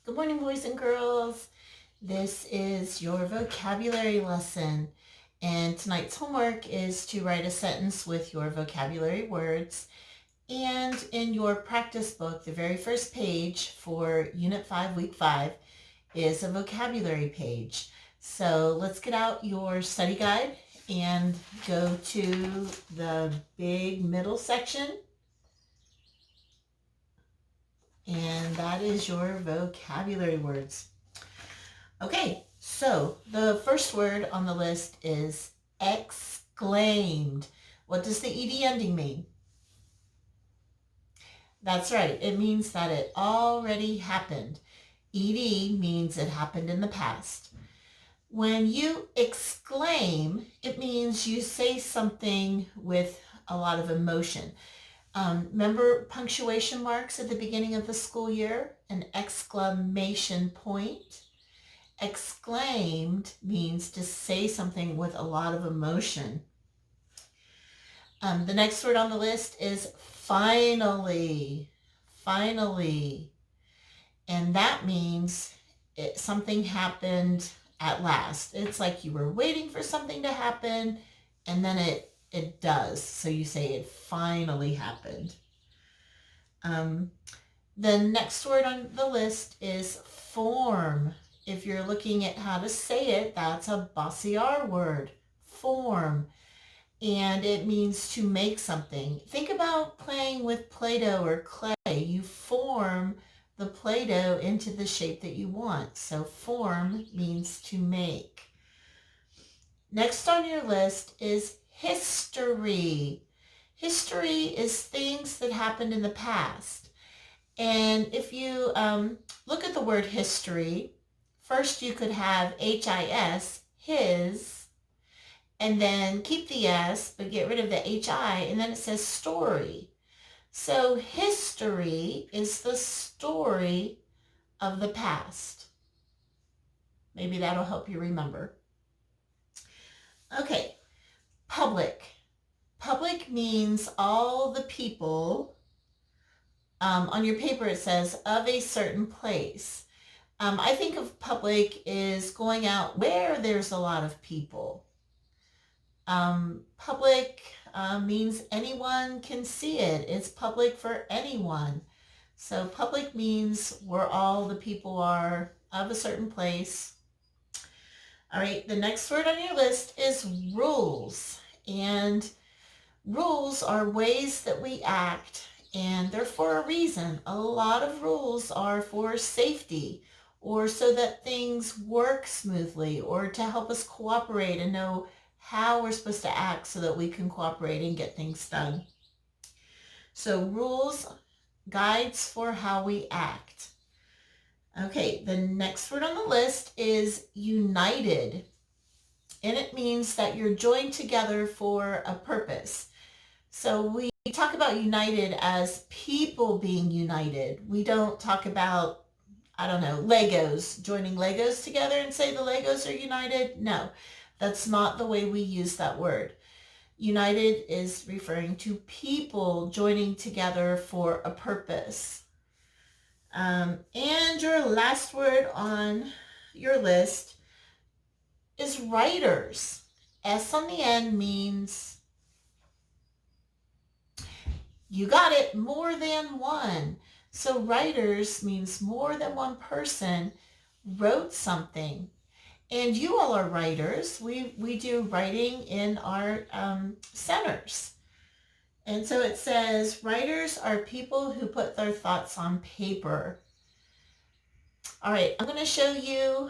Good morning, boys and girls. This is your vocabulary lesson, and tonight's homework is to write a sentence with your vocabulary words. And in your practice book, the very first page for Unit 5, Week 5 is a vocabulary page. So let's get out your study guide and go to the big middle section. And that is your vocabulary words. Okay, so the first word on the list is exclaimed. What does the ed ending mean? That's right, it means that it already happened. Ed means it happened in the past. When you exclaim, it means you say something with a lot of emotion. Remember punctuation marks at the beginning of the school year? An exclamation point. Exclaimed means to say something with a lot of emotion. The next word on the list is finally. Finally. And that means something happened at last. It's like you were waiting for something to happen and then it does. So you say it finally happened. The next word on the list is form. If you're looking at how to say it, that's a bossy R word, form. And it means to make something. Think about playing with Play-Doh or clay. You form the Play-Doh into the shape that you want. So form means to make. Next on your list is history. History is things that happened in the past. And if you look at the word history, first you could have H-I-S, his, and then keep the S, but get rid of the H-I, and then it says story. So history is the story of the past. Maybe that'll help you remember. Okay, public. Public means all the people. On your paper it says of a certain place. I think of public is going out where there's a lot of people. Public means anyone can see it. It's public for anyone. So public means where all the people are of a certain place. All right, the next word on your list is rules. And rules are ways that we act, and they're for a reason. A lot of rules are for safety, or so that things work smoothly, or to help us cooperate and know how we're supposed to act so that we can cooperate and get things done. So rules, guides for how we act. Okay, the next word on the list is united. And it means that you're joined together for a purpose. So we talk about united as people being united. We don't talk about, Legos, joining Legos together and say the Legos are united. No, that's not the way we use that word. United is referring to people joining together for a purpose. And your last word on your list is writers. S on the end means, you got it, more than one. So writers means more than one person wrote something. And you all are writers. We do writing in our centers. And so it says, writers are people who put their thoughts on paper. All right, I'm going to show you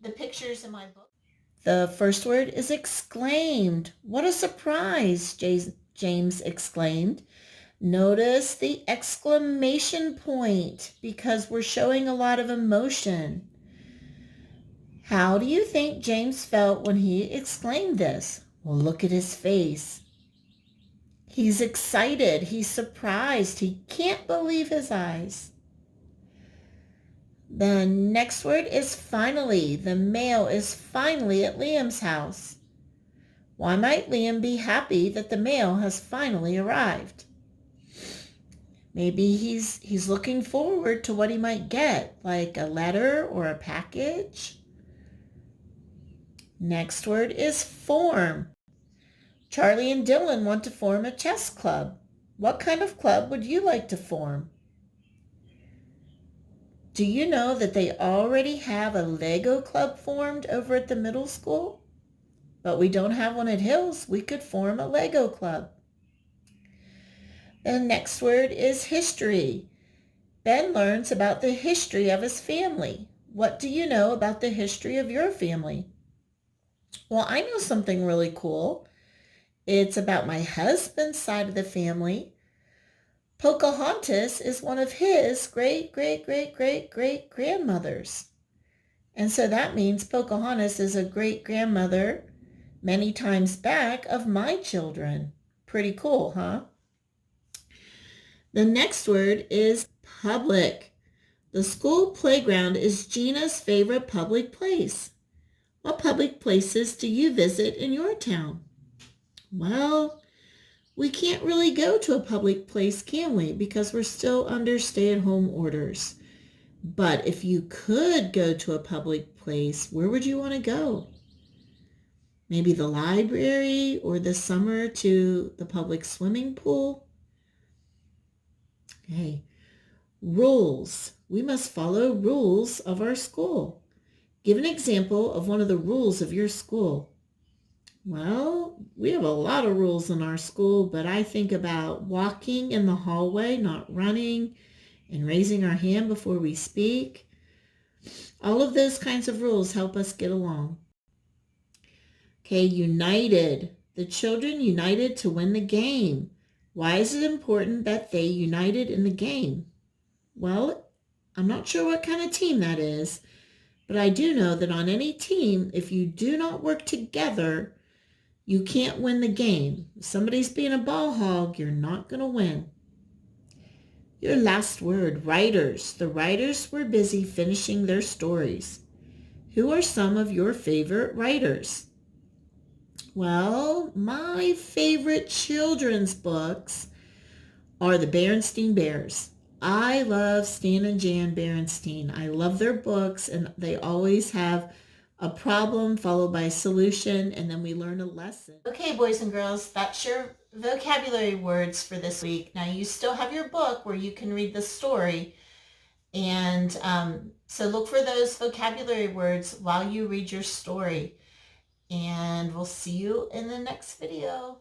the pictures in my book. The first word is exclaimed. What a surprise, James exclaimed. Notice the exclamation point because we're showing a lot of emotion. How do you think James felt when he exclaimed this? Well, look at his face. He's excited. He's surprised. He can't believe his eyes. The next word is finally. The mail is finally at Liam's house. Why might Liam be happy that the mail has finally arrived? Maybe he's looking forward to what he might get, like a letter or a package. Next word is form. Charlie and Dylan want to form a chess club. What kind of club would you like to form? Do you know that they already have a Lego club formed over at the middle school? But we don't have one at Hills. We could form a Lego club. The next word is history. Ben learns about the history of his family. What do you know about the history of your family? Well, I know something really cool. It's about my husband's side of the family. Pocahontas is one of his great-great-great-great-great-grandmothers. And so that means Pocahontas is a great-grandmother many times back of my children. Pretty cool, huh? The next word is public. The school playground is Gina's favorite public place. What public places do you visit in your town? Well, we can't really go to a public place, can we? Because we're still under stay-at-home orders. But if you could go to a public place, where would you want to go? Maybe the library, or this summer to the public swimming pool? Okay. Rules. We must follow rules of our school. Give an example of one of the rules of your school. Well, we have a lot of rules in our school, but I think about walking in the hallway, not running, and raising our hand before we speak. All of those kinds of rules help us get along. Okay, united. The children united to win the game. Why is it important that they united in the game? Well, I'm not sure what kind of team that is, but I do know that on any team, if you do not work together, you can't win the game. If somebody's being a ball hog, you're not going to win. Your last word, writers. The writers were busy finishing their stories. Who are some of your favorite writers? Well, my favorite children's books are the Berenstain Bears. I love Stan and Jan Berenstain. I love their books, and they always have a problem followed by a solution, and then we learn a lesson. Okay, boys and girls, that's your vocabulary words for this week. Now, you still have your book where you can read the story, and so look for those vocabulary words while you read your story. And we'll see you in the next video.